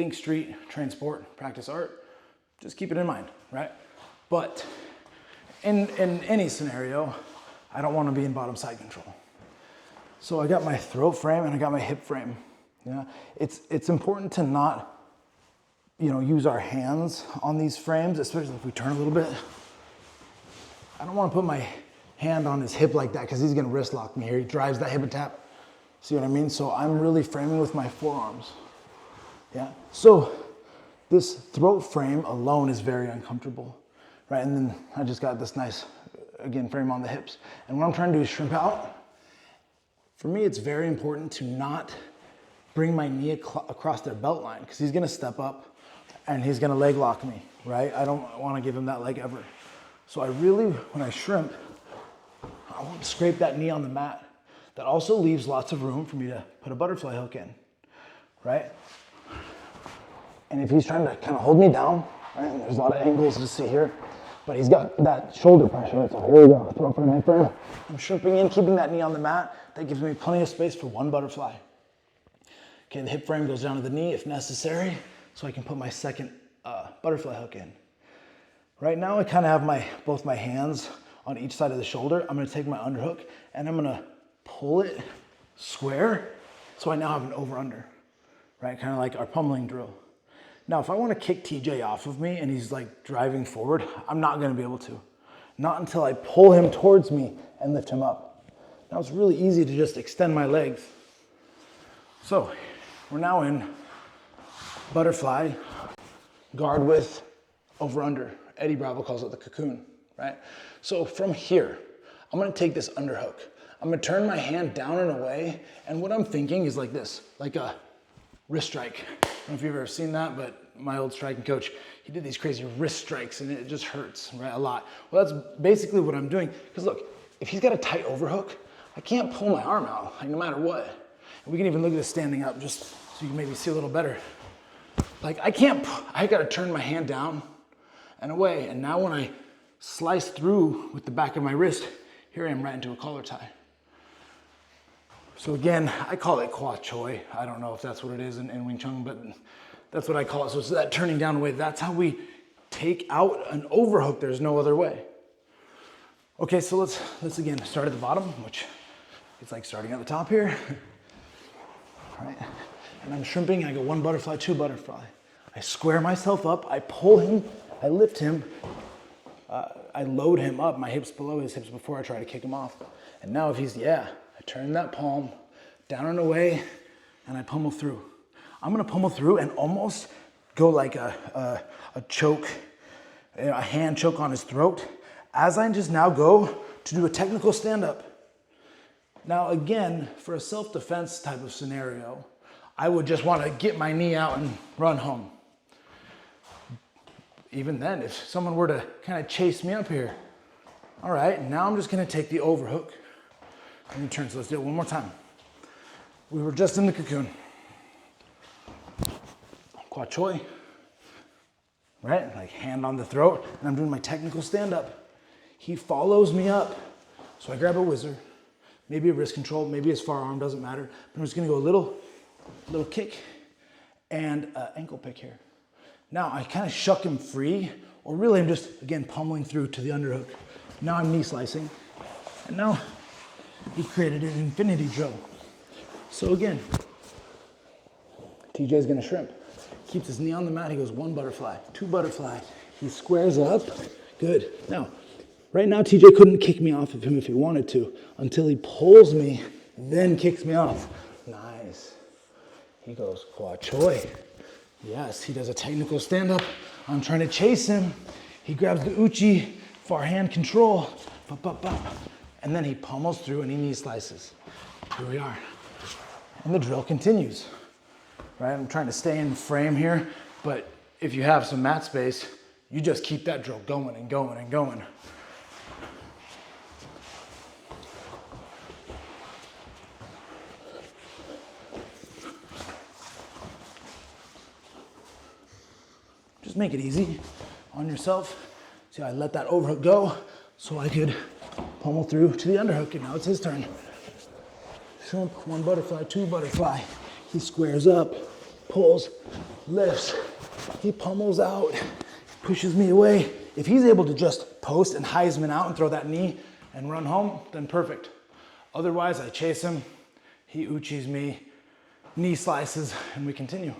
think street, train sport, practice art, just keep it in mind, right? But in any scenario, I don't want to be in bottom side control. So I got my throat frame and I got my hip frame. Yeah, it's important to not, use our hands on these frames, especially if we turn a little bit. I don't want to put my hand on his hip like that because he's going to wrist lock me here. He drives that hip and tap. See what I mean? So I'm really framing with my forearms. Yeah. So this throat frame alone is very uncomfortable, right? And then I just got this nice, again, frame on the hips. And what I'm trying to do is shrimp out. For me, it's very important to not bring my knee across their belt line because he's going to step up and he's going to leg lock me, right? I don't want to give him that leg ever. So I really, when I shrimp, I want to scrape that knee on the mat. That also leaves lots of room for me to put a butterfly hook in, right? And if he's trying to kind of hold me down, right, and there's a lot of angles to see here, but he's got that shoulder pressure. So here we go, throw frame, hip frame. I'm shrimping in, keeping that knee on the mat. That gives me plenty of space for one butterfly. Okay, the hip frame goes down to the knee if necessary, so I can put my second butterfly hook in. Right now, I kind of have both my hands on each side of the shoulder. I'm gonna take my underhook and I'm gonna pull it square, so I now have an over-under, right? Kind of like our pummeling drill. Now, if I want to kick TJ off of me and he's like driving forward, I'm not going to be able to. Not until I pull him towards me and lift him up. Now it's really easy to just extend my legs. So we're now in butterfly, guard width, over-under. Eddie Bravo calls it the cocoon, right? So from here, I'm going to take this underhook. I'm gonna turn my hand down and away, and what I'm thinking is like this, like a wrist strike. I don't know if you've ever seen that, but my old striking coach, he did these crazy wrist strikes and it just hurts, right, a lot. Well, that's basically what I'm doing, because look, if he's got a tight overhook, I can't pull my arm out, like no matter what. And we can even look at this standing up just so you can maybe see a little better. Like I gotta turn my hand down and away, and now when I slice through with the back of my wrist, here I am right into a collar tie. So again, I call it kwa choi. I don't know if that's what it is in Wing Chun, but that's what I call it. So it's that turning down away. That's how we take out an overhook. There's no other way. Okay, so let's again start at the bottom, which it's like starting at the top here. All right, and I'm shrimping. I go one butterfly, two butterfly. I square myself up. I pull him. I lift him. I load him up. My hips below his hips before I try to kick him off. And now if he's I turn that palm down and away, and I pummel through. I'm gonna pummel through and almost go like a choke, a hand choke on his throat, as I just now go to do a technical stand-up. Now again, for a self-defense type of scenario, I would just wanna get my knee out and run home. Even then, if someone were to kind of chase me up here, all right, now I'm just gonna take the overhook. And turn, so let's do it one more time. We were just in the cocoon. Kwa choi, right? Like hand on the throat, and I'm doing my technical stand-up. He follows me up. So I grab a whizzer, maybe a wrist control, maybe his far arm, doesn't matter. But I'm just gonna go a little kick and ankle pick here. Now I kind of shuck him free, or really I'm just, again, pummeling through to the underhook. Now I'm knee slicing, and now he created an infinity drill. So again, TJ's gonna shrimp. Keeps his knee on the mat, he goes one butterfly, two butterfly. He squares up, good. Now, right now TJ couldn't kick me off of him if he wanted to, until he pulls me, then kicks me off. Nice. He goes kwa choi. Yes, he does a technical stand-up. I'm trying to chase him. He grabs the uchi, far hand control, and then he pummels through and he knee slices. Here we are. And the drill continues, right? I'm trying to stay in frame here, but if you have some mat space, you just keep that drill going and going and going. Just make it easy on yourself. See, I let that overhook go so I could pummel through to the underhook, and now it's his turn. Shrimp, one butterfly, two butterfly. He squares up, pulls, lifts, he pummels out, pushes me away. If he's able to just post and Heisman out and throw that knee and run home, then perfect. Otherwise, I chase him, he Uchis me, knee slices, and we continue.